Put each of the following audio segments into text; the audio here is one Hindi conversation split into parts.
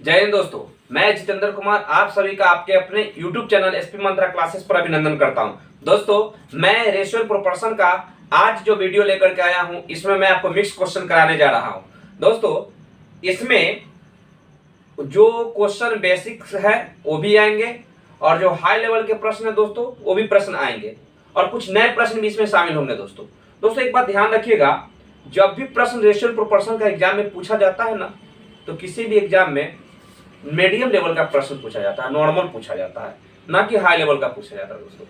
जय हिंद दोस्तों, मैं जितेंद्र कुमार आप सभी का आपके अपने YouTube चैनल एसपी मंत्रा क्लासेस पर अभिनंदन करता हूं। दोस्तों, मैं रेशियो प्रोपोर्शन का आज जो वीडियो लेकर के आया हूं, इसमें मैं आपको मिक्स क्वेश्चन कराने जा रहा हूं। दोस्तों, इसमें जो क्वेश्चन बेसिक्स है वो भी आएंगे और जो हाई लेवल के प्रश्न है दोस्तों वो भी प्रश्न आएंगे और कुछ नए प्रश्न भी इसमें शामिल होंगे। दोस्तों एक बात ध्यान रखिएगा, जब भी प्रश्न रेशियो प्रोपोर्शन का एग्जाम में पूछा जाता है ना, तो किसी भी एग्जाम में मीडियम लेवल का प्रश्न पूछा जाता है, नॉर्मल पूछा जाता है, ना कि हाई लेवल का पूछा जाता है दोस्तों।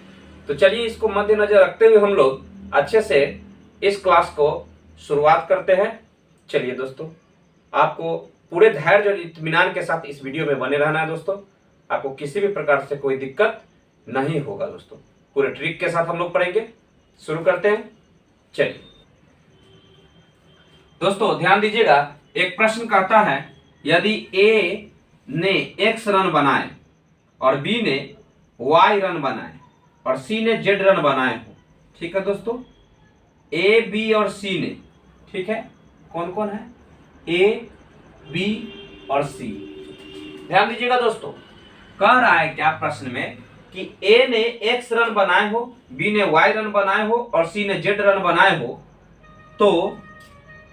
तो चलिए इसको मद्देनजर रखते हुए हम लोग अच्छे से इस क्लास को शुरुआत करते हैं। चलिए दोस्तों, आपको पूरे धैर्य और इत्मीनान के साथ इस वीडियो में बने रहना है दोस्तों। आपको किसी भी प्रकार से कोई दिक्कत नहीं होगा दोस्तों। पूरे ट्रिक के साथ हम लोग पढ़ेंगे। शुरू करते हैं। चलिए दोस्तों ध्यान दीजिएगा, एक प्रश्न कहता है यदि ए ने x रन बनाए और b ने y रन बनाए और c ने z रन बनाए हो, ठीक है दोस्तों। a b और c ने, ठीक है, कौन कौन है, a b और c। ध्यान दीजिएगा दोस्तों, कह रहा है क्या प्रश्न में कि a ने x रन बनाए हो, b ने y रन बनाए हो और c ने z रन बनाए हो, तो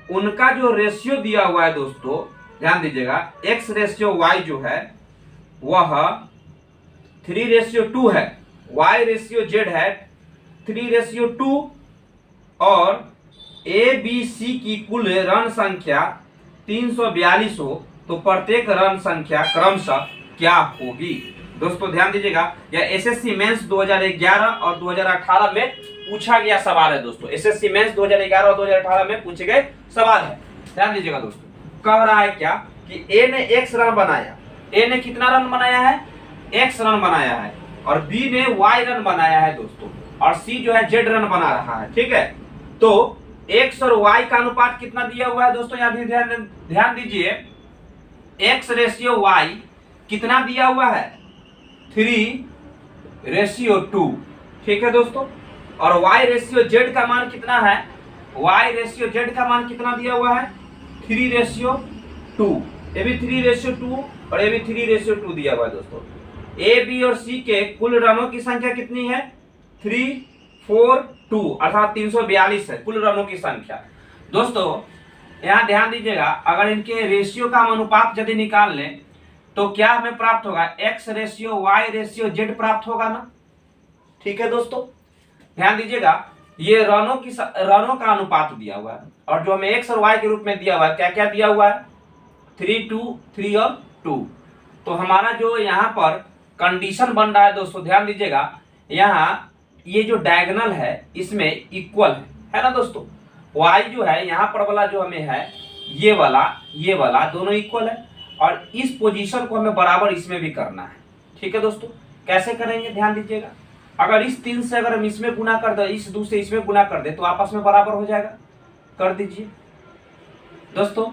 उनका जो रेशियो दिया हुआ है दोस्तों, ध्यान दीजिएगा, x रेशियो y जो है वह 3:2 है, y रेशियो z है 3:2 और a b c की कुल रन संख्या 342 हो, तो प्रत्येक रन संख्या क्रमशः क्या होगी। दोस्तों ध्यान दीजिएगा, यह एसएससी मेंस 2011 और 2018 में पूछा गया सवाल है दोस्तों। एसएससी मेंस 2011 और 2018 में पूछे गए सवाल है। ध्यान दीजिएगा दोस्तों, कह रहा है क्या कि ए ने x रन बनाया, ए ने कितना रन बनाया है, x रन बनाया है, और b ने y रन बनाया है दोस्तों, और c जो है z रन बना रहा है, ठीक है। तो x और y का अनुपात कितना दिया हुआ है दोस्तों, यहाँ भी ध्यान दीजिए, x रेशियो y कितना दिया हुआ है, 3:2, ठीक है दोस्तों। और y रेशियो z का मान कितना है, y रेशियो z का मान कितना दिया हुआ है, 3:2। ये भी 3:2 और ये भी 3:2 दिया हुआ है दोस्तों। ए बी और सी के कुल रनों की संख्या कितनी है, 342 अर्थात 342 है कुल रनों की संख्या। दोस्तों यहाँ ध्यान दीजिएगा, अगर इनके रेशियो का हम अनुपात यदि निकाल लें तो क्या हमें प्राप्त होगा, x ratio y ratio z प्राप्त होगा ना, ठीक है दोस्तों। ध्यान दीजिएगा, ये रनों का अनुपात दिया हुआ है और जो हमें x और y के रूप में दिया हुआ है, क्या क्या दिया हुआ है, 3, 2, 3 और 2। तो हमारा जो यहाँ पर कंडीशन बन रहा है दोस्तों, ध्यान दीजिएगा, यहाँ ये जो डायगोनल है इसमें इक्वल है ना दोस्तों। y जो है यहाँ पर वाला जो हमें है, ये वाला दोनों इक्वल है और इस पोजीशन को हमें बराबर इसमें भी करना है, ठीक है दोस्तों। कैसे करेंगे, ध्यान दीजिएगा, अगर इस 3 से अगर हम इसमें गुना कर दे, इस 2 से इसमें गुना कर दे तो आपस में बराबर हो जाएगा। कर दीजिए दोस्तों,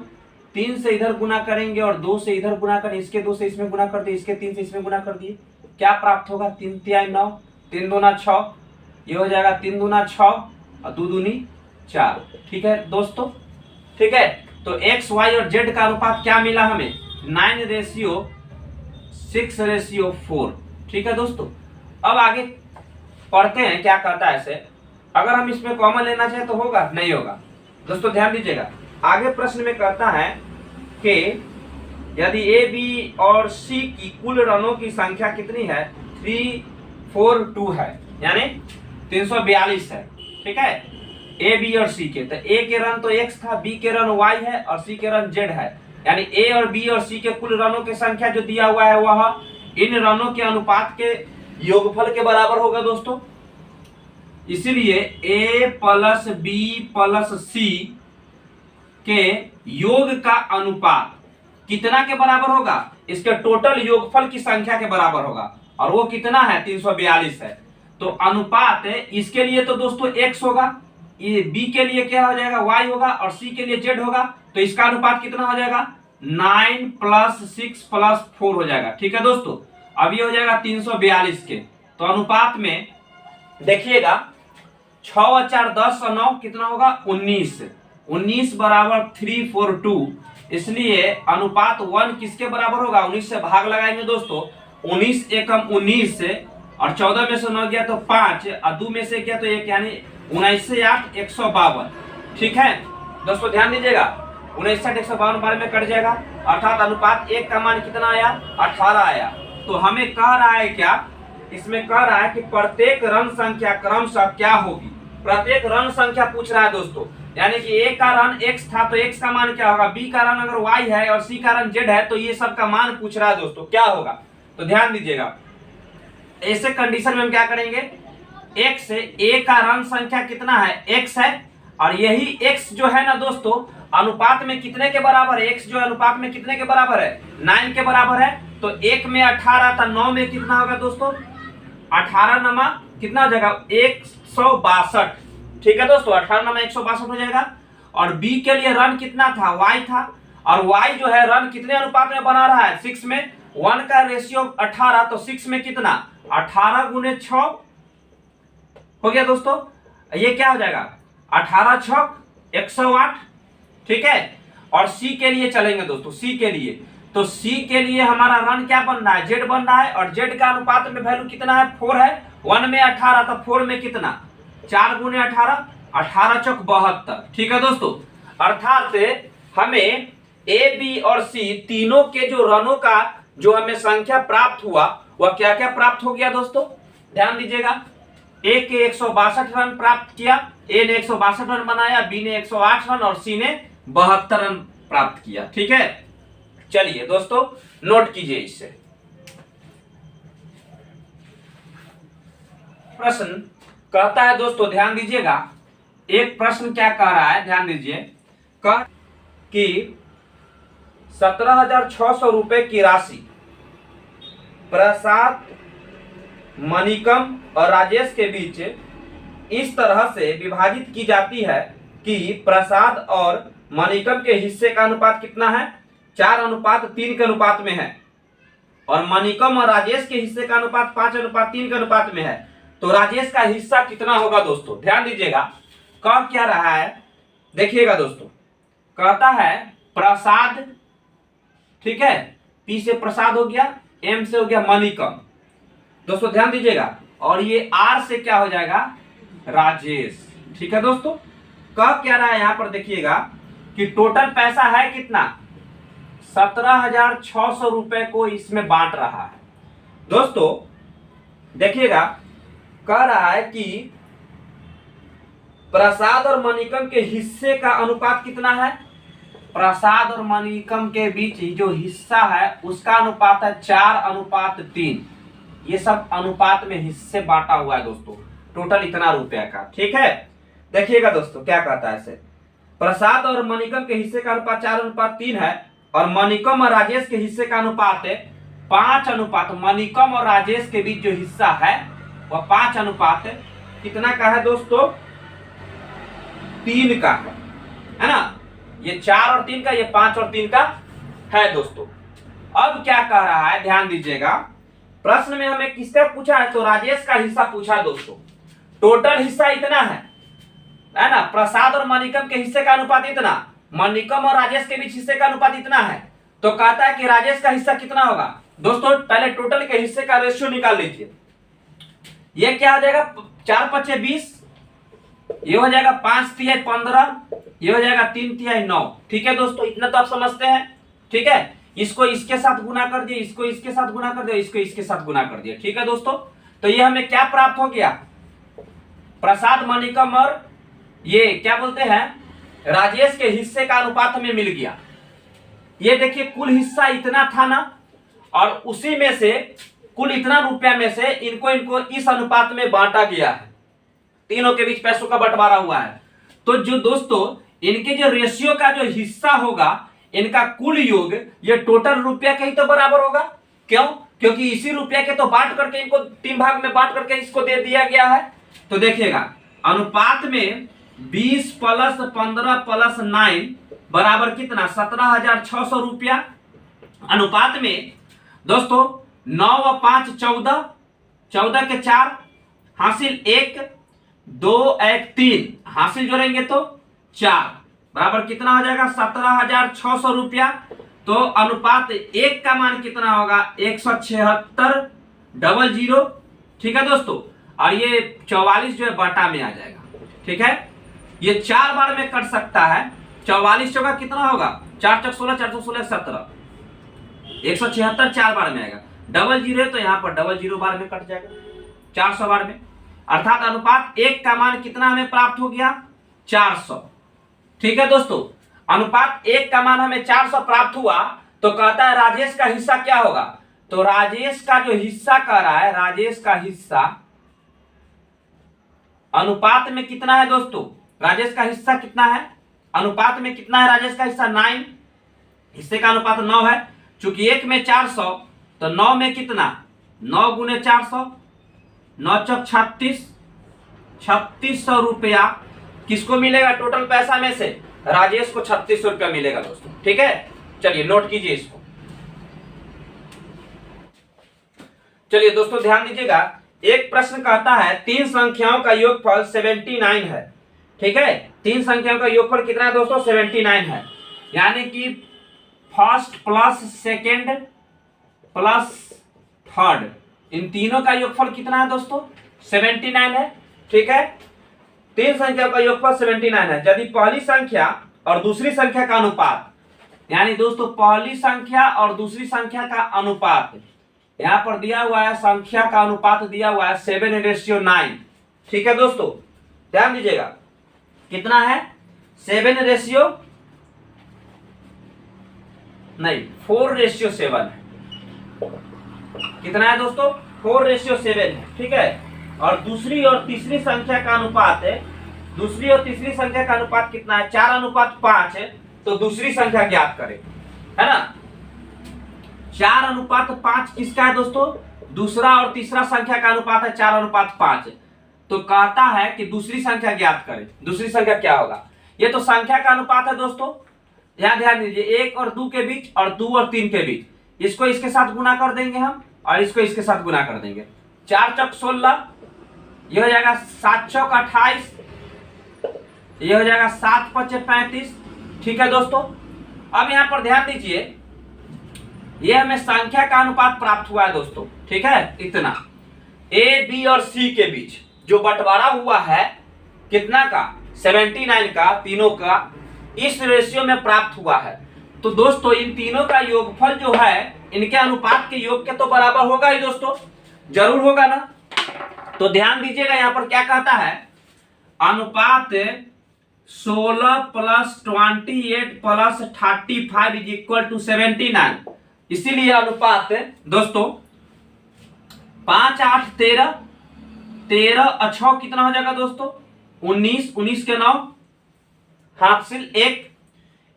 3 से इधर गुना करेंगे और 2 से इधर गुना करें, इसके 2 से इसमें गुना कर दिए, इसके 3 से इसमें गुना कर दिए, क्या प्राप्त होगा, 3 3 9, 3 दूना 6, ये हो जाएगा 3 दूना 6 और 2 दूनी 4, ठीक है दोस्तों, ठीक है। तो x y और z का अनुपात क्या मिला हमें, 9:6:4, ठीक है दोस्तों। अब आगे पढ़ते हैं क्या कहता है इसे। अगर हम इसमें कॉमन लेना चाहे तो होगा, नहीं होगा दोस्तों। ध्यान दीजिएगा, आगे प्रश्न में कहता है कि यदि ए बी और सी की कुल रनों की संख्या कितनी है, 342 है, यानी 342 है, ठीक है। ए बी और सी के, तो ए के रन तो x था, बी के रन y है और सी के रन z है, यानी ए और बी और सी के कुल रनों की संख्या जो दिया हुआ है वह इन रनों के अनुपात के योगफल के बराबर होगा दोस्तों। इसीलिए a प्लस बी प्लस सी के योग का अनुपात कितना के बराबर होगा, इसके टोटल योगफल की संख्या के बराबर होगा, और वो कितना है, 342 है। तो अनुपात इसके लिए तो दोस्तों x होगा, ये b के लिए क्या हो जाएगा, y होगा, और c के लिए z होगा, तो इसका अनुपात कितना हो जाएगा, 9 + 6 + 4 हो जाएगा, ठीक है दोस्तों। अब ये हो जाएगा 342 के, तो अनुपात में देखिएगा 6 और 4 10 और 9 कितना होगा, 19 19 बराबर 342, इसलिए अनुपात 1 किसके बराबर होगा, 19 से भाग लगाएंगे दोस्तों, 19 एकम 19 से, और 14 में से 9 गया तो 5, और 2 में से गया तो 1, यानी 19 से 8 152। ठीक है दोस्तों, ध्यान दीजिएगा, 19 से 8 152 बारे में कट जाएगा, अर्थात अनुपात 1 का मान कितना आया, 18 आया। तो हमें कह रहा है क्या, इसमें कह रहा है कि प्रत्येक ऋण संख्या क्रमशः क्या होगी, प्रत्येक ऋण संख्या पूछ रहा है दोस्तों, यानी कि ए का ऋण x था तो x का मान क्या होगा, b का ऋण अगर y है और c का ऋण z है, तो ये सब का मान पूछ रहा है दोस्तों, क्या होगा। तो ध्यान दीजिएगा, ऐसे कंडीशन में हम क्या करेंगे, x से a का ऋण संख्या कितना है, x है, और यही x जो है ना दोस्तों अनुपात में कितने के बराबर है, x जो अनुपात में कितने के बराबर है, 9 के बराबर है। तो 1 में 18 था, 9 में कितना होगा दोस्तों, 18 नमा कितना हो जाएगा, 162। ठीक है दोस्तों, 18 नमा 162 हो जाएगा। और b के लिए ऋण कितना था, y था, और y जो है ऋण कितने अनुपात में बना रहा है, 6 में, 1 का रेशियो 18, तो 6 में कितना, 18 गुने 6 हो गया दोस्तों, ये क्या हो जाएगा, 18 छक 108। ठीक है, और c के लिए चलेंगे दोस्तों, c के लिए, तो c के लिए हमारा रण क्या बन रहा है, z बन रहा है, और z का अनुपात में वैल्यू कितना है, 4 है, 1 में 18, तो 4 में कितना, 4 गुने 18, 18 चौक 72। ठीक है दोस्तों, अर्थात हमें a b और c तीनों के जो रणों का जो हमें संख्या प्राप्त हुआ वह क्या क्या प्राप्त हो गया दोस्तों, ध्यान दीजिएगा, a के 162 रन प्राप्त किया, a ने 162 रन बनाया, b ने 108 रन और c ने 72 रन प्राप्त किया। ठीक है, चलिए दोस्तों नोट कीजिए इससे। प्रश्न कहता है दोस्तों, ध्यान दीजिएगा, एक प्रश्न क्या कह रहा है, ध्यान दीजिए, कह कि 17,600 रुपए की राशि प्रसाद, मणिकम और राजेश के बीच इस तरह से विभाजित की जाती है कि प्रसाद और मणिकम के हिस्से का अनुपात कितना है, 4:3 के अनुपात में है, और मणिकम और राजेश के हिस्से का अनुपात 5:3 के अनुपात में है। तो राजेश का हिस्सा कितना होगा दोस्तों, ध्यान दीजिएगा, कह क्या रहा है, देखिएगा दोस्तों, कहता है प्रसाद, ठीक है, पी से प्रसाद हो गया, एम से हो गया मणिकम, दोस्तों ध्यान दीजिएगा, और ये आर से क्या हो जाएगा, राजेश। ठीक है दोस्तों, कह क्या रहा है यहां पर, देखिएगा कि टोटल पैसा है कितना, 17,600 रुपए को इसमें बांट रहा है। दोस्तों देखिएगा, कह रहा है कि प्रसाद और मणिकम के हिस्से का अनुपात कितना है, प्रसाद और मणिकम के बीच जो हिस्सा है उसका अनुपात है 4:3। ये सब अनुपात में हिस्से बांटा हुआ है दोस्तों, टोटल इतना रुपया का। ठीक है, देखिएगा दोस्तों क्या कहता है इसे, प्रसाद और मणिकम के हिस्से का अनुपात 4:3 है, और मणिकम और राजेश के हिस्से का अनुपात है 5:, मणिकम और राजेश के बीच जो हिस्सा है वह 5:, कितना का है दोस्तों, 3 का है ना, ये 4 और 3 का, ये 5 और 3 का है दोस्तों। अब क्या कह रहा है, ध्यान दीजिएगा, प्रश्न में हमें किसका पूछा है, तो राजेश का हिस्सा पूछा है दोस्तों, टोटल हिस्सा इतना है ना, प्रसाद और मणिकम के हिस्से का अनुपात इतना, मणिकम और राजेश के बीच हिस्से का अनुपात इतना है, तो कहता है कि राजेश का हिस्सा कितना होगा। दोस्तों पहले टोटल के हिस्से का रेशियो निकाल लीजिए, ये क्या हो जाएगा, 4 × 20, ये हो जाएगा 5 × 15, ये हो जाएगा 3 × 9। ठीक है दोस्तों, इतना तो आप समझते हैं। ठीक है, इसको इसके साथ गुना कर दिए, इसको इसके साथ गुना कर दिया, इसको इसके साथ गुना कर दिया। ठीक है दोस्तों, तो ये हमें क्या प्राप्त हो गया, प्रसाद, मणिकम और ये क्या बोलते हैं राजेश के हिस्से का अनुपात हमें मिल गया। ये देखिए कुल हिस्सा इतना था ना, और उसी में से कुल इतना रुपया में से इनको इस अनुपात में बांटा गया है, तीनों के बीच पैसों का बंटवारा हुआ है। तो जो दोस्तों इनके जो रेशियो का जो हिस्सा होगा, इनका कुल योग ये टोटल रुपया के ही तो बराबर होगा। क्यों, क्योंकि इसी रुपया के तो बांट करके इनको 3 भाग में बांट करके इसको दे दिया गया है। तो देखिएगा अनुपात में 20 + 15 + 9 बराबर कितना, 17,600 रुपया। अनुपात में दोस्तों 9 व 5 14, 14 के 4 हासिल 1, 2 1 3 हासिल जोड़ेंगे तो 4 बराबर कितना हो जाएगा 17,600 रुपया। तो अनुपात 1 का मान कितना होगा 176,00। ठीक है दोस्तों, और ये 44 जो है बटा में आ जाएगा। ठीक है, ये 4 बार में कट सकता है। 44 चौका कितना होगा 4 चौक 16, 4 16 17, 176 4 बार में आएगा। 00 है तो यहाँ पर 00 बार में कट जाएगा 400 बार में, अर्थात अनुपात 1 का मान कितना हमें प्राप्त हो गया 400। ठीक है दोस्तों, अनुपात 1 का मान हमें 400 प्राप्त हुआ। तो कहता है राजेश का हिस्सा क्या होगा। तो राजेश का जो हिस्सा कह रहा है, राजेश का हिस्सा अनुपात में कितना है दोस्तों, राजेश का हिस्सा कितना है अनुपात में कितना है राजेश का हिस्सा 9, हिस्से का अनुपात 9 है। चूंकि 1 में 400 तो 9 में कितना 9 गुने 400, 9 चौक 36, 3600 रुपया किसको मिलेगा टोटल पैसा में से राजेश को 3600 रुपया मिलेगा दोस्तों। ठीक है, चलिए नोट कीजिए इसको। चलिए दोस्तों ध्यान दीजिएगा, एक प्रश्न कहता है 3 संख्याओं का योगफल 79 है। ठीक है, 3 संख्याओं का योगफल कितना है दोस्तों 79 है। यानी कि first plus second plus third, इन तीनों का योगफल कितना है दोस्तों 79 है। ठीक है, 3 संख्या का योगफल 79 है। यदि पहली संख्या और दूसरी संख्या का अनुपात, यानी दोस्तों पहली संख्या और दूसरी संख्या का अनुपात यहां पर दिया हुआ है, संख्या का अनुपात दिया हुआ है 7:9। ठीक है दोस्तों, ध्यान दीजिएगा कितना है 4:7 है। कितना है दोस्तों 4:7 है। ठीक है, और दूसरी और तीसरी संख्या का अनुपात है, दूसरी और तीसरी संख्या का अनुपात कितना है 4:5 है। तो दूसरी संख्या ज्ञात करें, है ना। 4:5 किसका है दोस्तों, दूसरा और तीसरा संख्या का अनुपात है 4:5। तो कहता है कि दूसरी संख्या ज्ञात करें। दूसरी संख्या क्या होगा, ये तो संख्या का अनुपात है दोस्तों, यहां ध्यान दीजिए 1 और 2 के बीच और 2 और 3 के बीच, इसको इसके साथ गुना कर देंगे हम और इसको इसके साथ गुना कर देंगे। 4 चौक 16, ये हो जाएगा 7 चौक 28, ये हो जाएगा 7 पचे 35। ठीक है दोस्तों, अब यहां पर ध्यान दीजिए, ये हमें संख्या का अनुपात प्राप्त हुआ है दोस्तों। ठीक है, इतना ए बी और सी के बीच जो बंटवारा हुआ है कितना का 79 का, तीनों का इस रेशियो में प्राप्त हुआ है। तो दोस्तों इन तीनों का योगफल जो है इनके अनुपात के योग के तो बराबर होगा ही दोस्तों, जरूर होगा ना। तो ध्यान दीजिएगा यहां पर क्या कहता है, अनुपात 16 plus 28 plus 35 is equal to 79। इसीलिए अनुपात दोस्तों 5 8 13, 13 6 कितना हो जाएगा दोस्तों 19, 19 के 9 हाथ से 1,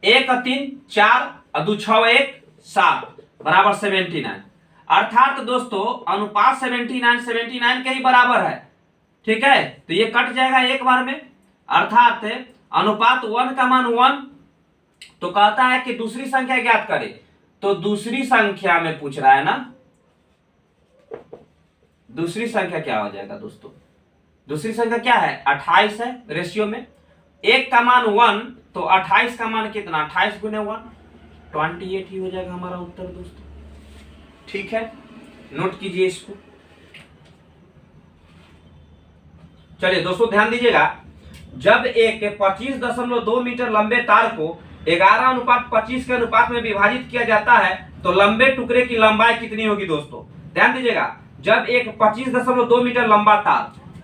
1 3 4 और 2 6 1 7 बराबर 79। अर्थात दोस्तों अनुपात 79 के ही बराबर है। ठीक है, तो ये कट जाएगा एक बार में, अर्थात अनुपात 1 का मान 1। तो कहता है कि दूसरी संख्या ज्ञात करे। तो दूसरी संख्या में पूछ रहा है ना, दूसरी संख्या क्या हो जाएगा दोस्तों, दूसरी संख्या क्या है 28 है रेशियो में, 1 का मान 1 तो 28 का मान कितना 28 गुने 1 28 ही हो जाएगा हमारा उत्तर दोस्तों। ठीक है, नोट कीजिए इसको। चलिए दोस्तों ध्यान दीजिएगा, जब एक 25.2 मीटर लंबे तार को 11:25 के अनुपात में विभाजित किया जाता है तो लंबे टुकड़े की लंबाई कितनी होगी दोस्तों। ध्यान दीजिएगा, जब एक 25.2 मीटर लंबा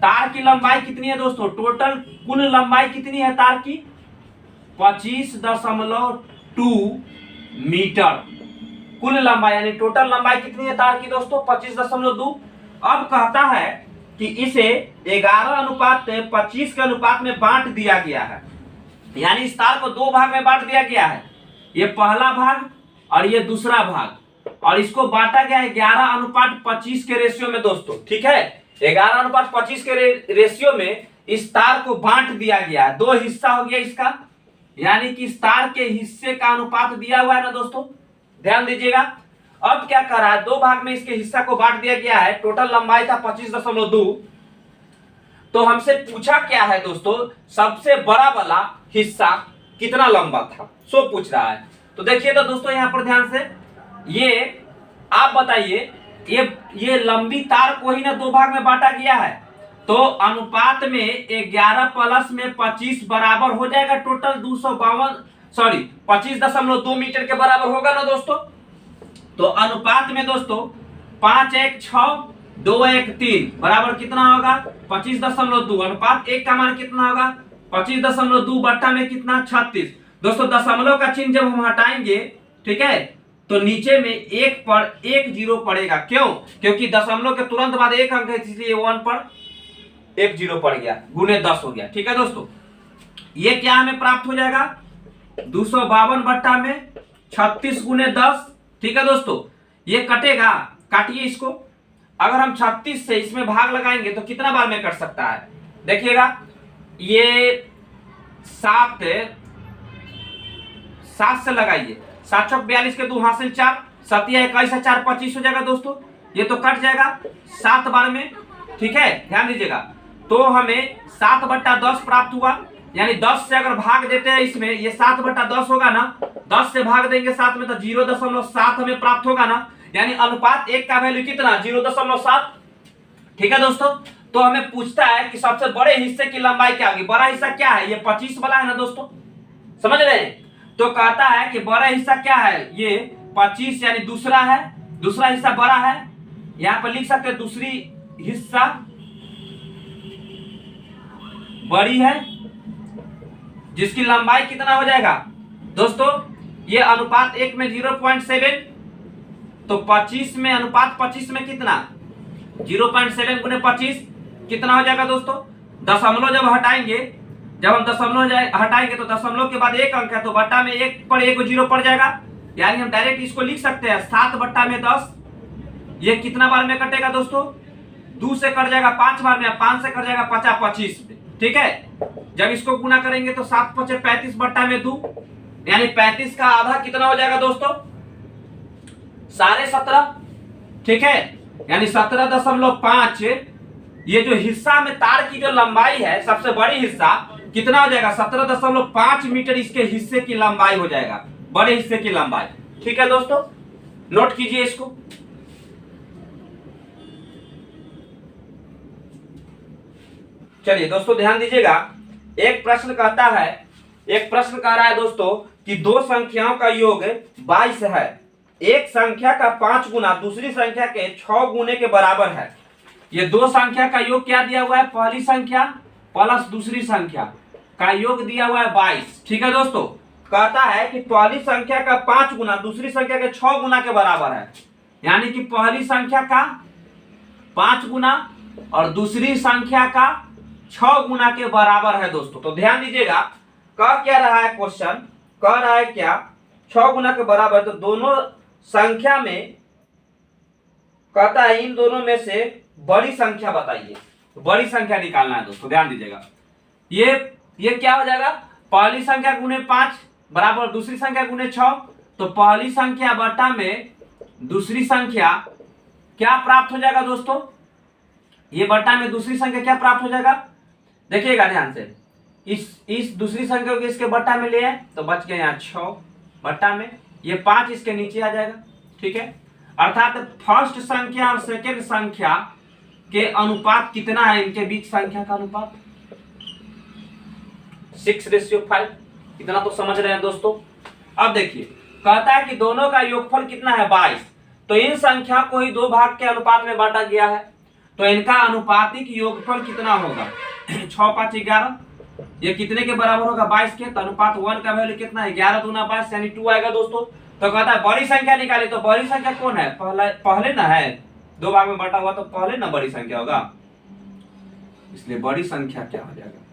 तार की लंबाई कितनी है दोस्तों, टोटल कुल लंबाई कितनी है तार की 25.2 मीटर कुल लंबाई, यानी टोटल लंबाई कितनी है तार की दोस्तों 25.2। अब कहता है कि इसे 11:25 के अनुपात में बांट दिया गया है, यानी इस तार को 2 भाग में बांट दिया गया है, ये पहला भाग और ये दूसरा भाग, और इसको बांटा गया है 11:25 के रेशियो में दोस्तों। ठीक है, 11:25 के रेशियो में इस तार को बांट दिया गया है, 2 हिस्सा हो गया इसका, यानी कि इस तार के हिस्से का अनुपात दिया हुआ है ना दोस्तों। ध्यान दीजिएगा, अब क्या कर रहा है 2 भाग में इसके हिस्सा को बांट दिया गया है, टोटल लंबाई था 25.2। तो हमसे पूछा क्या है दोस्तों, सबसे बड़ा वाला हिस्सा कितना लंबा था, सो पूछ रहा है। तो देखिए तो दोस्तों यहाँ पर ध्यान से, ये आप बताइए, ये लंबी तार को ही ना दो भाग में बांटा गया है, तो अनुपात में 11 प्लस में 25 बराबर हो जाएगा टोटल 25.2 मीटर के बराबर होगा ना दोस्तों। तो अनुपात में दोस्तों 5 1 6 2 1 3 बराबर कितना होगा 25.2। अनुपात 1 का मान कितना होगा 25.2 बट्टा में कितना 36। दोस्तों दशमलव का चिन्ह जब हम हटाएंगे, ठीक है, तो नीचे में 1 पर 1 0 पड़ेगा। क्यों? क्योंकि दशमलव के तुरंत बाद 1 अंक है, इसलिए 1 पर 1 0 पड़ गया, गुने 10 हो गया। ठीक है दोस्तों, ये क्या हमें प्राप्त हो जाएगा 252 बट्टा में 36 गुने 10। ठीक है दोस्तों, ये कटेगा, काटिए इसको। अगर हम 36 से इसमें भाग लगाएंगे तो कितना बार में कट सकता है, देखिएगा, ये 7 से लगाइए, 7 चौक 42 के 2 हासिल 4, 7 21 है 4 25 हो जाएगा दोस्तों। ये तो कट जाएगा 7 बार में। ठीक है, ध्यान दीजिएगा। तो हमें 7/10 प्राप्त हुआ, यानी 10 से अगर भाग देते हैं इसमें, ये 7/10 होगा ना, 10 से भाग देंगे 7 में तो 0.7 हमें प्राप्त होगा ना, यानी अनुपात 1 का वैल्यू कितना 0.7। ठीक है दोस्तों, तो हमें पूछता है कि सबसे बड़े हिस्से की लंबाई क्या होगी। बड़ा हिस्सा क्या है, ये 25 वाला है ना दोस्तों, समझ रहे हैं। तो कहता है कि बड़ा हिस्सा क्या है, ये 25 यानी दूसरा है, दूसरा हिस्सा बड़ा है। यहां पर लिख सकते हैं दूसरी हिस्सा बड़ी है, जिसकी लंबाई कितना हो जाएगा दोस्तों, ये अनुपात 1 में 0.7, तो 25 में अनुपात 25 में कितना 0.7 गुने 25 कितना हो जाएगा दोस्तों। दशमलव जब हटाएंगे, जब हम दशमलव हटाएंगे तो दशमलव के बाद 1 अंक है, तो बट्टा में 1 पर 1 0 पड़ जाएगा, यानी हम डायरेक्ट इसको लिख सकते हैं 7/10। ये कितना बार में कटेगा दोस्तों, 2 से कट जाएगा 5 बार में, 5 से कट जाएगा 50 25 में। ठीक है, जब इसको गुना करेंगे तो 7 5 35 बट्टा में 2, यानी 35 का आधा कितना हो जाएगा दोस्तों 17.5। ठीक है, यानी 17.5। ये जो हिस्सा में तार की जो लंबाई है, सबसे बड़ी हिस्सा कितना हो जाएगा 17.5 मीटर इसके हिस्से की लंबाई हो जाएगा, बड़े हिस्से की लंबाई। ठीक है दोस्तों, नोट कीजिए इसको। चलिए दोस्तों ध्यान दीजिएगा, एक प्रश्न कहता है, एक प्रश्न कह रहा है दोस्तों कि दो संख्याओं का योग 22 है, एक संख्या का 5 गुना दूसरी संख्या के 6 गुने के बराबर है। ये दो संख्या का योग क्या दिया हुआ है, पहली संख्या प्लस दूसरी संख्या का योग दिया हुआ है 22। ठीक है दोस्तों, कहता है कि पहली संख्या का 5 गुना दूसरी संख्या के 6 गुना के बराबर है, यानी कि पहली संख्या का 5 गुना और दूसरी संख्या का 6 गुना के बराबर है दोस्तों। तो ध्यान दीजिएगा, कह क्या रहा है क्वेश्चन, कह रहा है क्या 6 गुना के बराबर, तो दोनों संख्या में कहता है इन दोनों में से बड़ी संख्या बताइए, तो बड़ी संख्या निकालना है दोस्तों। ध्यान दीजिएगा, ये क्या हो जाएगा, पहली संख्या गुने 5 बराबर दूसरी संख्या गुने 6, तो पहली संख्या बटा में दूसरी संख्या क्या प्राप्त हो जाएगा दोस्तों, ये बटा में दूसरी संख्या क्या प्राप्त हो जाएगा, देखिएगा ध्यान से, इस दूसरी संख्या को इसके बट्टा में ले आए तो बच गया यहाँ 6 बट्टा में, ये 5 इसके नीचे आ जाएगा। ठीक है, अर्थात फर्स्ट संख्या और सेकेंड संख्या के अनुपात कितना है, इनके बीच संख्या का अनुपात 6:5। इतना तो समझ रहे हैं दोस्तों। अब देखिए, कहता है कि दोनों का योगफल कितना है 22, तो इन संख्या को ही दो भाग के अनुपात में बांटा गया है, तो इनका अनुपातिक योगफल कितना होगा 6 5 11, ये कितने के बराबर होगा 22 के, तो अनुपात 1 का वैल्यू कितना है 11 दूना 22 यानी 2 आएगा दोस्तों। तो कहता है बड़ी संख्या निकाले, तो बड़ी संख्या कौन है, पहले ना है, दो भाग में बांटा हुआ तो पहले ना बड़ी संख्या होगा, इसलिए बड़ी संख्या क्या हो जाएगा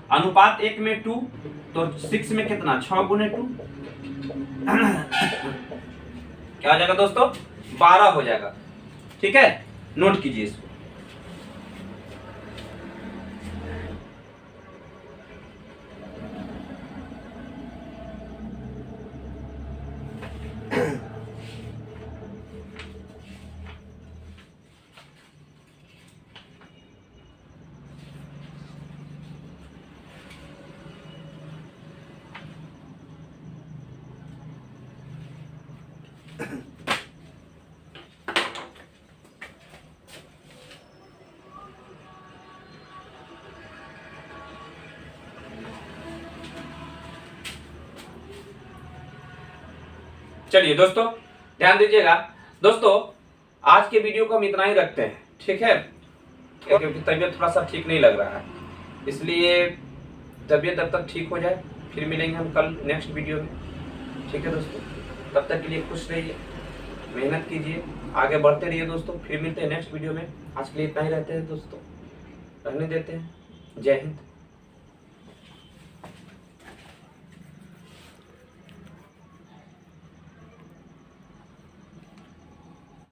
अनुपात 1 में 2, तो 6 में कितना 6 गुने 2 क्या हो जाएगा दोस्तों 12 हो जाएगा। ठीक है, नोट कीजिए इसको। चलिए दोस्तों ध्यान दीजिएगा। दोस्तों आज के वीडियो को हम इतना ही रखते हैं, ठीक है, क्योंकि तबीयत थोड़ा सा ठीक नहीं लग रहा है, इसलिए तबीयत तब तक ठीक हो जाए फिर मिलेंगे हम कल नेक्स्ट वीडियो में, ठीक है दोस्तों। तब तक के लिए खुश रहिए, मेहनत कीजिए, आगे बढ़ते रहिए दोस्तों। फिर मिलते हैं नेक्स्ट वीडियो में। आज के लिए इतना ही रहते हैं दोस्तों, रहने देते हैं। जय हिंद।